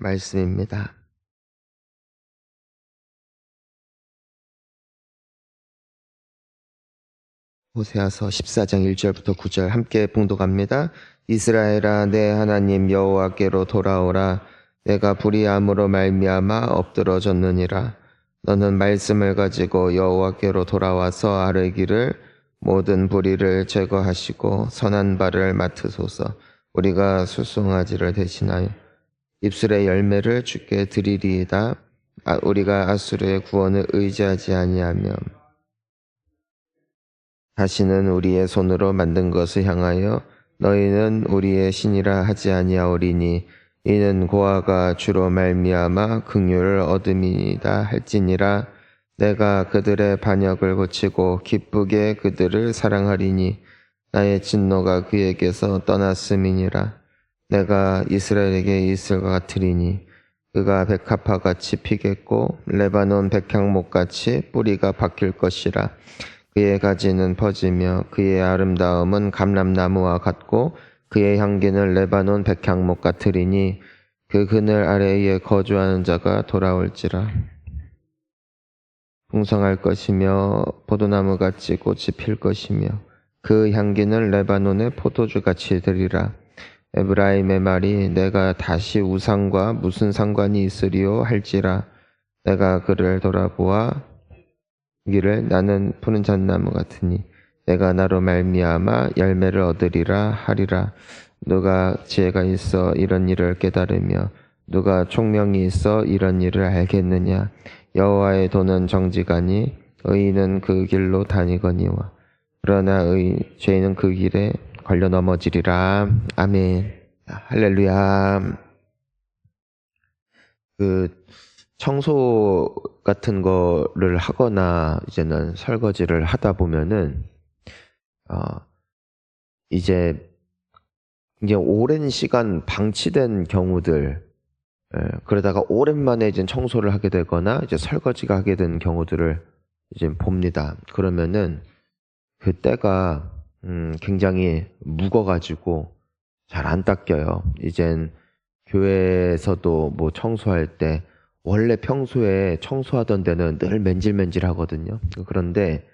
말씀입니다. 호세아서 14장 1절부터 9절 함께 봉독합니다. 이스라엘아, 내 하나님 여호와께로 돌아오라. 내가 불의함으로 말미암아 엎드러졌느니라. 너는 말씀을 가지고 여호와께로 돌아와서 아뢰기를, 모든 불의를 제거하시고 선한 바를 맡으소서. 우리가 수송아지를 대신하여 입술의 열매를 주께 드리리이다. 우리가 아수르의 구원을 의지하지 아니하며 다시는 우리의 손으로 만든 것을 향하여 너희는 우리의 신이라 하지 아니하오리니 이는 고아가 주로 말미암아 긍휼을 얻음이다 할지니라. 내가 그들의 반역을 고치고 기쁘게 그들을 사랑하리니 나의 진노가 그에게서 떠났음이니라. 내가 이스라엘에게 있을과 같으리니 그가 백합화같이 피겠고 레바논 백향목같이 뿌리가 박힐 것이라. 그의 가지는 퍼지며 그의 아름다움은 감람나무와 같고 그의 향기는 레바논 백향목 같으리니 그 그늘 아래에 거주하는 자가 돌아올지라. 풍성할 것이며 포도나무같이 꽃이 필 것이며 그 향기는 레바논의 포도주같이 되리라. 에브라임의 말이 내가 다시 우상과 무슨 상관이 있으리요 할지라. 내가 그를 돌아보아 기를 나는 푸른 잣나무 같으니 내가 나로 말미암아 열매를 얻으리라 하리라. 누가 지혜가 있어 이런 일을 깨달으며 누가 총명이 있어 이런 일을 알겠느냐. 여호와의 도는 정직하니 의인은 그 길로 다니거니와 그러나 죄인은 그 길에 걸려 넘어지리라. 아멘. 할렐루야. 청소 같은 거를 하거나 이제는 설거지를 하다 보면은 이제 오랜 시간 방치된 경우들, 그러다가 오랜만에 이제 청소를 하게 되거나 이제 설거지가 하게 된 경우들을 이제 봅니다. 그러면은 그 때가 굉장히 묵어가지고 잘 안 닦여요. 이젠 교회에서도 뭐 청소할 때 원래 평소에 청소하던 데는 늘 맨질맨질하거든요. 그런데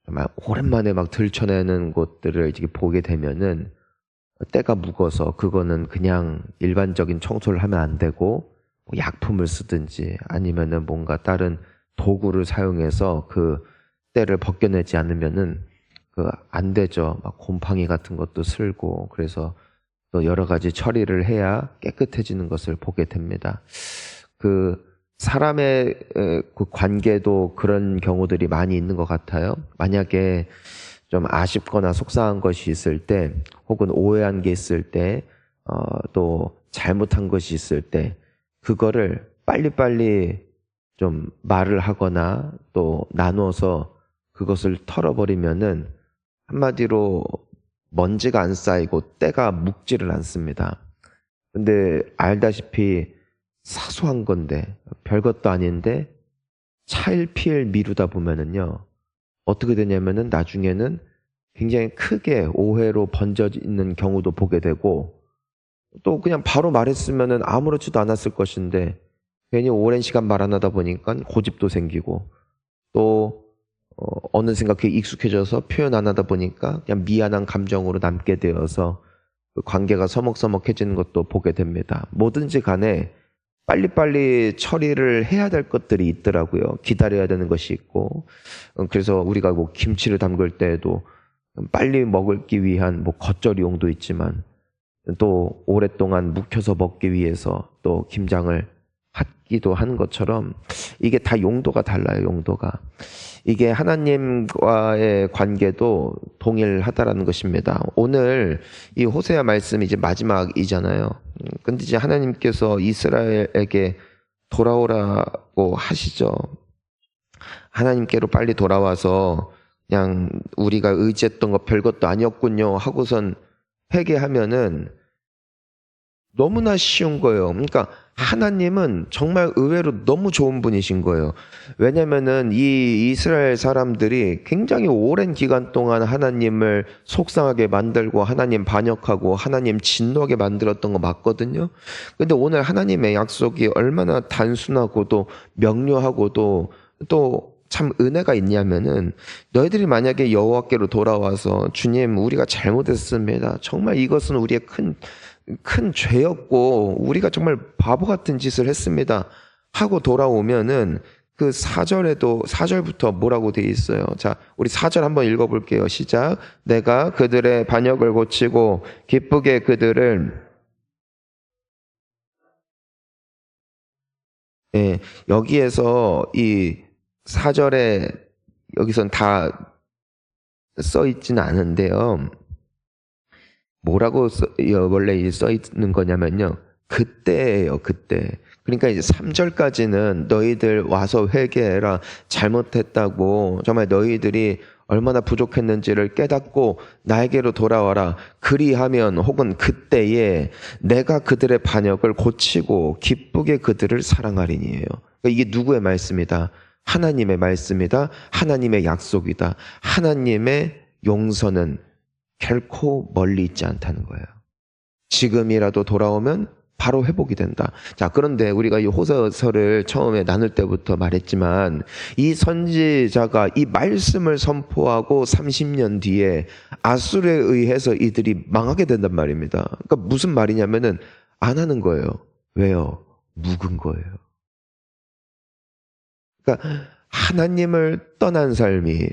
정말 오랜만에 막 들춰내는 곳들을 이렇게 보게 되면은 때가 묵어서 그거는 그냥 일반적인 청소를 하면 안 되고 뭐 약품을 쓰든지 아니면은 뭔가 다른 도구를 사용해서 그 때를 벗겨내지 않으면은 안 되죠. 막 곰팡이 같은 것도 슬고 그래서 또 여러 가지 처리를 해야 깨끗해지는 것을 보게 됩니다. 사람의 그 관계도 그런 경우들이 많이 있는 것 같아요. 만약에 좀 아쉽거나 속상한 것이 있을 때, 혹은 오해한 게 있을 때, 또 잘못한 것이 있을 때, 그거를 빨리빨리 좀 말을 하거나 또 나눠서 그것을 털어버리면은 한마디로 먼지가 안 쌓이고 때가 묵지를 않습니다. 근데 알다시피 사소한 건데 별것도 아닌데 차일피일 미루다 보면은요 어떻게 되냐면은 나중에는 굉장히 크게 오해로 번져 있는 경우도 보게 되고 또 그냥 바로 말했으면은 아무렇지도 않았을 것인데 괜히 오랜 시간 말 안 하다 보니까 고집도 생기고 또 어느샌가 그게 익숙해져서 표현 안 하다 보니까 그냥 미안한 감정으로 남게 되어서 그 관계가 서먹서먹해지는 것도 보게 됩니다. 뭐든지 간에 빨리빨리 처리를 해야 될 것들이 있더라고요. 기다려야 되는 것이 있고 그래서 우리가 뭐 김치를 담글 때에도 빨리 먹기 위한 뭐 겉절이용도 있지만 또 오랫동안 묵혀서 먹기 위해서 또 김장을 하기도 한 것처럼 이게 다 용도가 달라요. 용도가. 이게 하나님과의 관계도 동일하다라는 것입니다. 오늘 이 호세아 말씀이 이제 마지막이잖아요. 근데 이제 하나님께서 이스라엘에게 돌아오라고 하시죠. 하나님께로 빨리 돌아와서 그냥 우리가 의지했던 거 별것도 아니었군요 하고선 회개하면은 너무나 쉬운 거예요. 그러니까 하나님은 정말 의외로 너무 좋은 분이신 거예요. 왜냐면은 이 이스라엘 사람들이 굉장히 오랜 기간 동안 하나님을 속상하게 만들고 하나님 반역하고 하나님 진노하게 만들었던 거 맞거든요. 근데 오늘 하나님의 약속이 얼마나 단순하고도 명료하고도 또 참 은혜가 있냐면은 너희들이 만약에 여호와께로 돌아와서 주님 우리가 잘못했습니다. 정말 이것은 우리의 큰 죄였고 우리가 정말 바보 같은 짓을 했습니다 하고 돌아오면은 그 4절부터 뭐라고 돼 있어요. 자, 우리 4절 한번 읽어볼게요. 시작. 내가 그들의 반역을 고치고 기쁘게 그들을 예, 여기에서 이 4절에 여기선 다 써 있지는 않은데요. 뭐라고 원래 써 있는 거냐면요. 그때예요, 그때. 그러니까 이제 3절까지는 너희들 와서 회개해라. 잘못했다고. 정말 너희들이 얼마나 부족했는지를 깨닫고 나에게로 돌아와라. 그리하면 혹은 그때에 내가 그들의 반역을 고치고 기쁘게 그들을 사랑하리니에요. 그러니까 이게 누구의 말씀이다? 하나님의 말씀이다. 하나님의 약속이다. 하나님의 용서는 결코 멀리 있지 않다는 거예요. 지금이라도 돌아오면 바로 회복이 된다. 자, 그런데 우리가 이 호세서를 처음에 나눌 때부터 말했지만 이 선지자가 이 말씀을 선포하고 30년 뒤에 아수르에 의해서 이들이 망하게 된단 말입니다. 그러니까 무슨 말이냐면은 안 하는 거예요. 왜요? 묵은 거예요. 그러니까 하나님을 떠난 삶이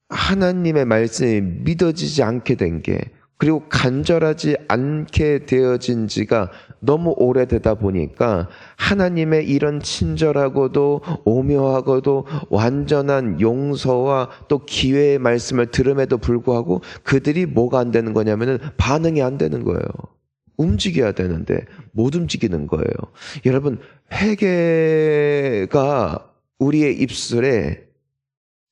하나님의 말씀이 믿어지지 않게 된 게 그리고 간절하지 않게 되어진 지가 너무 오래되다 보니까 하나님의 이런 친절하고도 오묘하고도 완전한 용서와 또 기회의 말씀을 들음에도 불구하고 그들이 뭐가 안 되는 거냐면은 반응이 안 되는 거예요. 움직여야 되는데 못 움직이는 거예요. 여러분, 회개가 우리의 입술에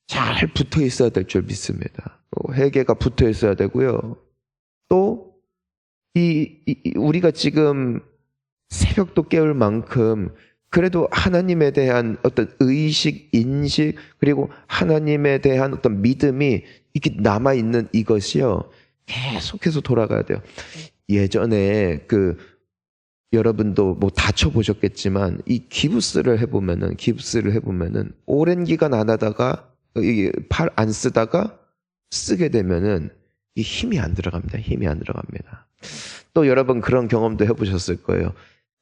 잘 붙어 있어야 될 줄 믿습니다. 회개가 붙어 있어야 되고요. 또 우리가 지금 새벽도 깨울 만큼 그래도 하나님에 대한 어떤 의식, 인식 그리고 하나님에 대한 어떤 믿음이 이렇게 남아 있는 이것이요. 계속해서 돌아가야 돼요. 예전에 여러분도 뭐 다쳐보셨겠지만 이 기부스를 해보면은 오랜 기간 안 하다가 팔 안 쓰다가 쓰게 되면은 이 힘이 안 들어갑니다. 힘이 안 들어갑니다. 또 여러분 그런 경험도 해보셨을 거예요.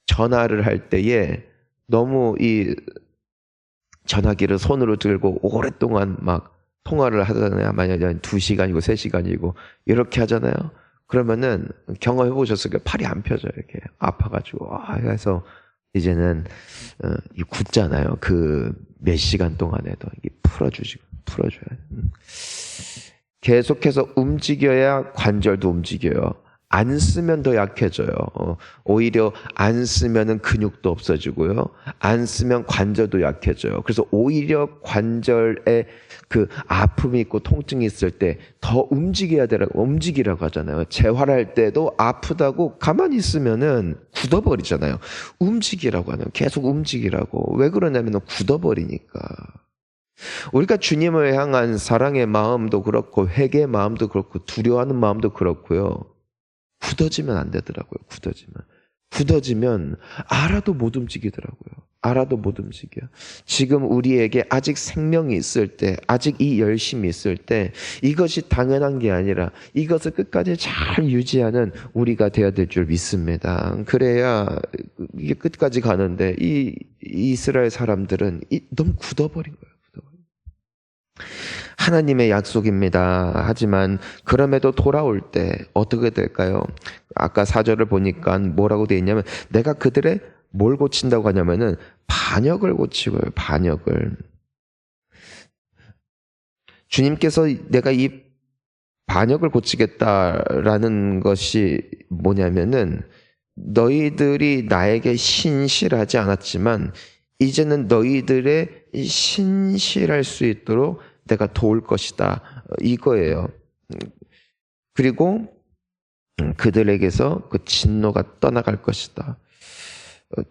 전화를 할 때에 너무 이 전화기를 손으로 들고 오랫동안 막 통화를 하잖아요. 만약에 2시간이고 3시간이고 이렇게 하잖아요. 그러면은 경험해 보셨을 거예요. 팔이 안 펴져요. 이렇게 아파가지고. 그래서 이제는 이 굳잖아요. 몇 시간 동안에도 이게 풀어줘야 돼. 계속해서 움직여야 관절도 움직여요. 안 쓰면 더 약해져요. 오히려 안 쓰면은 근육도 없어지고요. 안 쓰면 관절도 약해져요. 그래서 오히려 관절에 아픔이 있고 통증이 있을 때 더 움직이라고 하잖아요. 재활할 때도 아프다고 가만히 있으면은 굳어버리잖아요. 움직이라고 하는, 계속 움직이라고. 왜 그러냐면 굳어버리니까. 우리가 주님을 향한 사랑의 마음도 그렇고 회개의 마음도 그렇고 두려워하는 마음도 그렇고요. 굳어지면 안 되더라고요. 굳어지면 알아도 못 움직이더라고요. 알아도 못 움직여. 지금 우리에게 아직 생명이 있을 때, 아직 이 열심이 있을 때 이것이 당연한 게 아니라 이것을 끝까지 잘 유지하는 우리가 되어야 될 줄 믿습니다. 그래야 이게 끝까지 가는데 이 이스라엘 사람들은 너무 굳어버린 거예요. 하나님의 약속입니다. 하지만 그럼에도 돌아올 때 어떻게 될까요? 아까 4절을 보니까 뭐라고 되어 있냐면 내가 그들의 뭘 고친다고 하냐면은 반역을 고치고요. 반역을. 주님께서 내가 이 반역을 고치겠다라는 것이 뭐냐면은 너희들이 나에게 신실하지 않았지만 이제는 너희들의 신실할 수 있도록 내가 도울 것이다. 이거예요. 그리고 그들에게서 그 진노가 떠나갈 것이다.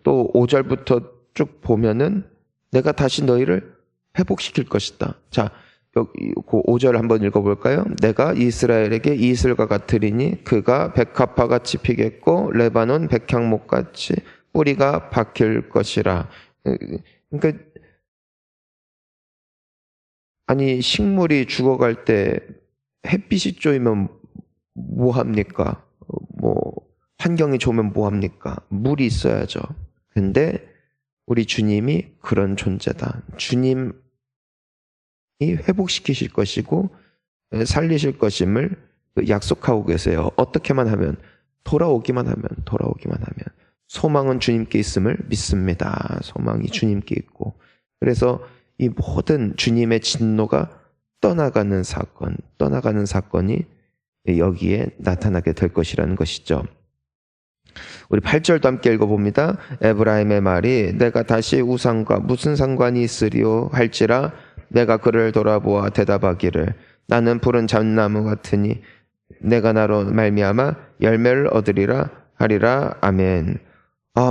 또 5절부터 쭉 보면은 내가 다시 너희를 회복시킬 것이다. 자, 여기 그 5절 한번 읽어볼까요? 내가 이스라엘에게 이슬과 같으리니 그가 백합화 같이 피겠고 레바논 백향목 같이 뿌리가 박힐 것이라. 그러니까 아니 식물이 죽어갈 때 햇빛이 쪼이면 뭐 합니까? 뭐 환경이 좋으면 뭐 합니까? 물이 있어야죠. 근데 우리 주님이 그런 존재다. 주님이 회복시키실 것이고 살리실 것임을 약속하고 계세요. 어떻게만 하면 돌아오기만 하면 소망은 주님께 있음을 믿습니다. 소망이 주님께 있고 그래서 이 모든 주님의 진노가 떠나가는 사건이 여기에 나타나게 될 것이라는 것이죠. 우리 8절도 함께 읽어봅니다. 에브라임의 말이 내가 다시 우상과 무슨 상관이 있으리요 할지라 내가 그를 돌아보아 대답하기를 나는 푸른 잣나무 같으니 내가 나로 말미암아 열매를 얻으리라 하리라. 아멘.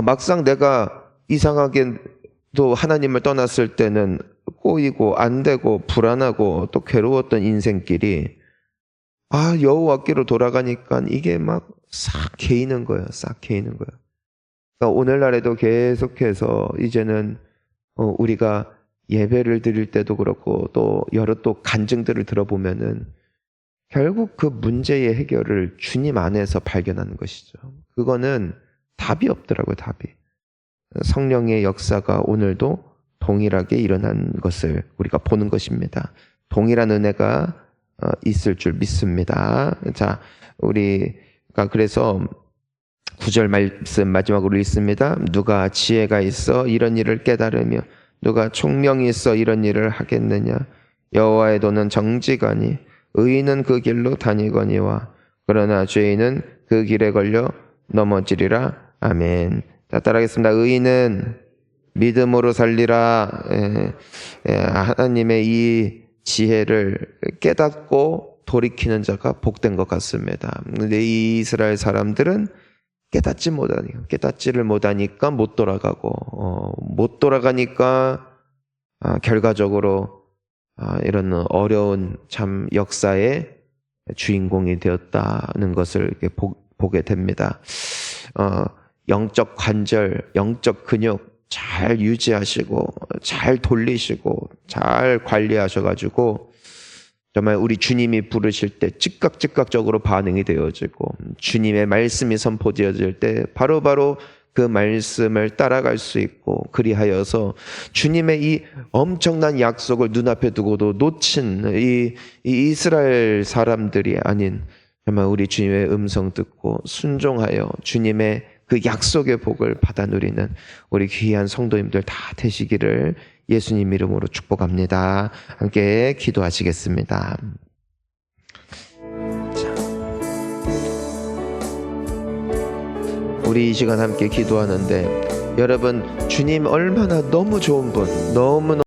막상 내가 이상하게도 하나님을 떠났을 때는 꼬이고 안 되고 불안하고 또 괴로웠던 인생길이 여호와께로 돌아가니까 이게 막 싹 개이는 거예요. 그러니까 오늘날에도 계속해서 이제는 우리가 예배를 드릴 때도 그렇고 또 여러 또 간증들을 들어보면은 결국 그 문제의 해결을 주님 안에서 발견하는 것이죠. 그거는 답이 없더라고요. 답이. 성령의 역사가 오늘도 동일하게 일어난 것을 우리가 보는 것입니다. 동일한 은혜가 있을 줄 믿습니다. 자, 우리가 그래서 9절 말씀 마지막으로 읽습니다. 누가 지혜가 있어 이런 일을 깨달으며 누가 총명이 있어 이런 일을 하겠느냐. 여호와의 도는 정직하니 의인은 그 길로 다니거니와 그러나 죄인은 그 길에 걸려 넘어지리라. 아멘. 자, 따라하겠습니다. 의인은 믿음으로 살리라. 하나님의 이 지혜를 깨닫고 돌이키는 자가 복된 것 같습니다. 근데 이 이스라엘 사람들은 깨닫지를 못하니까 못 돌아가고, 못 돌아가니까 결과적으로 이런 어려운 참 역사의 주인공이 되었다는 것을 보게 됩니다. 영적 관절, 영적 근육 잘 유지하시고 잘 돌리시고 잘 관리하셔가지고 정말 우리 주님이 부르실 때 즉각적으로 반응이 되어지고 주님의 말씀이 선포되어질 때 바로바로 그 말씀을 따라갈 수 있고 그리하여서 주님의 이 엄청난 약속을 눈앞에 두고도 놓친 이 이스라엘 사람들이 아닌 정말 우리 주님의 음성 듣고 순종하여 주님의 그 약속의 복을 받아 누리는 우리 귀한 성도님들 다 되시기를 예수님 이름으로 축복합니다. 함께 기도하시겠습니다. 자, 우리 이 시간 함께 기도하는데 여러분 주님 얼마나 너무 좋은 분, 너무너무